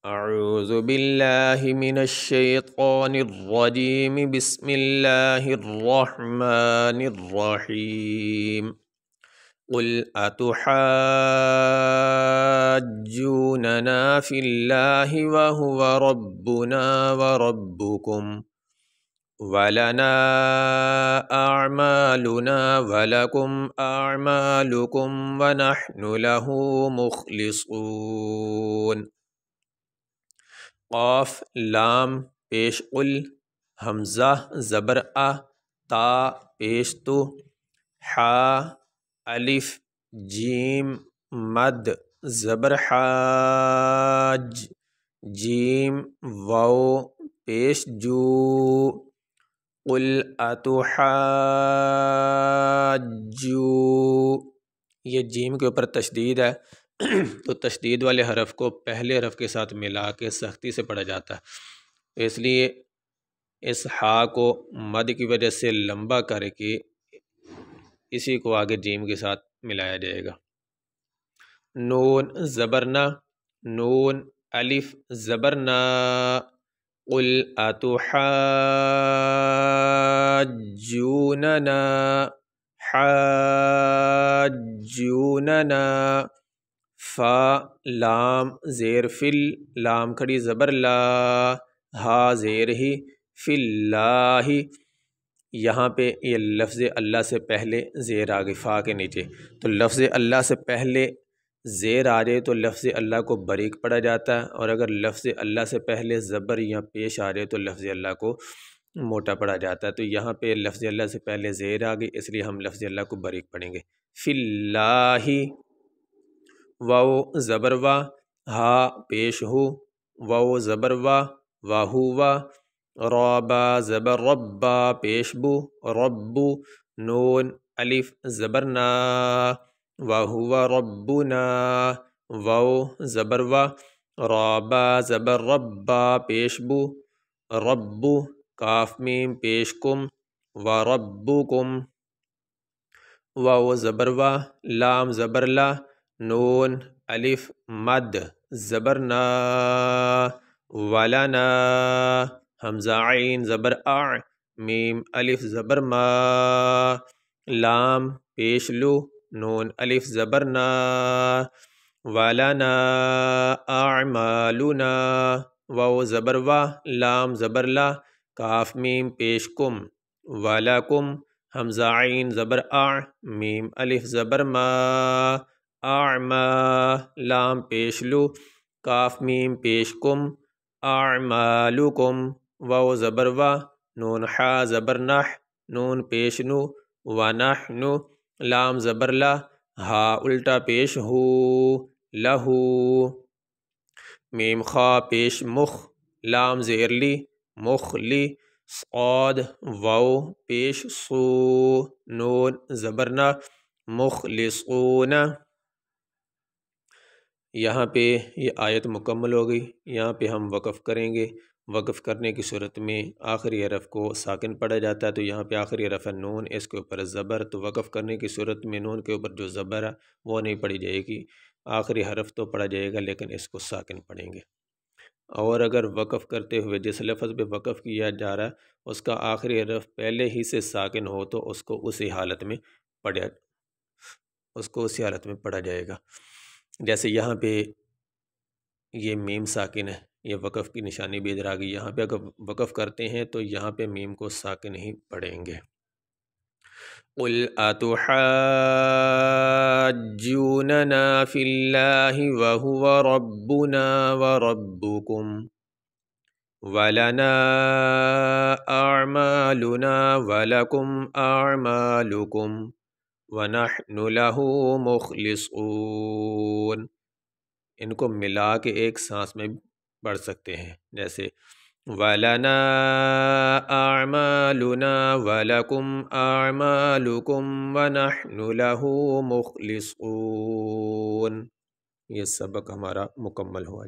اعوذ باللہ من الشیطان الرجیم بسم اللہ الرحمن الرحیم قل اتحاجوننا فی اللہ وہو ربنا وربکم وَلَنَا أَعْمَالُنَا وَلَكُمْ أَعْمَالُكُمْ وَنَحْنُ لَهُ مُخْلِصُونَ۔ قاف لام پیش قل، حمزہ زبر آ، تا پیش تو، حا الف جیم مد زبر حاج، جیم واو پیش جو، قل اتحاجو، یہ جیم کے اوپر تشدید ہے تو تشدید والے حرف کو پہلے حرف کے ساتھ ملا کے سختی سے پڑھا جاتا ہے، اس لیے اس ہا کو مد کی وجہ سے لمبا کر کے اسی کو آگے جیم کے ساتھ ملایا جائے گا۔ نون زبرنا، نون الف زبرنا، قل اتحاجوننا، حاجوننا، فا لام زیر فل، لام کھڑی زبر لا، ہا زیر ہی، فی اللہ، یہاں پہ یہ لفظ اللہ سے پہلے زیر آ گئی فا کے نیچے، تو لفظ اللہ سے پہلے زیر آ جائے تو لفظ اللہ کو باریک پڑھا جاتا ہے، اور اگر لفظ اللہ سے پہلے زبر یا پیش آ جائے تو لفظ اللہ کو موٹا پڑھا جاتا ہے۔ تو یہاں پہ لفظ اللہ سے پہلے زیر آ گئی، اس لیے ہم لفظ اللہ کو باریک پڑھیں گے۔ فی اللہ، واو زبر وا، ہا پیش ہو، واو زبر وا، واہو وا، رابا زبر ربا پیش بو، ربو، نون الف زبرنا، وہو ربنا، واو زبر وا، رابا زبر ربا پیش بو، ربو، کاف میم پیش کم، وربکم، واو زبر وا، لام زبر لا، نون الف مد زبرنا، ولنا، حمزہ عین زبر اع، میم الف زبر ما، لام پیش لو، نون الف زبرنا، ولنا اعمالنا، واو زبر وا، لام زبر لا، کاف میم پیش کم، ولکم، حمزہ عین زبر اع، میم الف زبر ما، اعما، لام پیش لو، کاف میم پیش کم، اعمالکم، واو زبر وا، نون حا زبر نح، نون پیش نو، ونحن، لام زبر لا، ہا الٹا پیش ہو، لہو، میم خا پیش مخ، لام زیر لی، مخلی، صاد واو پیش صو، نون زبرنا، مخلصون۔ یہاں پہ یہ آیت مکمل ہو گئی، یہاں پہ ہم وقف کریں گے۔ وقف کرنے کی صورت میں آخری حرف کو ساکن پڑھا جاتا ہے، تو یہاں پہ آخری حرف ہے نون، اس کے اوپر زبر، تو وقف کرنے کی صورت میں نون کے اوپر جو زبر ہے وہ نہیں پڑھی جائے گی، آخری حرف تو پڑھا جائے گا لیکن اس کو ساکن پڑھیں گے۔ اور اگر وقف کرتے ہوئے جس لفظ پہ وقف کیا جا رہا ہے اس کا آخری حرف پہلے ہی سے ساکن ہو تو اس کو اسی حالت میں پڑھا جائے گا۔ جیسے یہاں پہ یہ میم ساکن ہے، یہ وقف کی نشانی بھی ادھر آ گئی، یہاں پہ اگر وقف کرتے ہیں تو یہاں پہ میم کو ساکن ہی پڑھیں گے۔ قل اتحاجوننا فی اللہ وہو ربنا وربکم ولنا اعمالنا ولکم اعمالکم ونحن لہ مخلصون۔ ان کو ملا کے ایک سانس میں پڑھ سکتے ہیں، جیسے وَلَنَا أَعْمَالُنَا وَلَكُمْ أَعْمَالُكُمْ وَنَحْنُ لَهُ مُخْلِصُونَ۔ یہ سبق ہمارا مکمل ہوا۔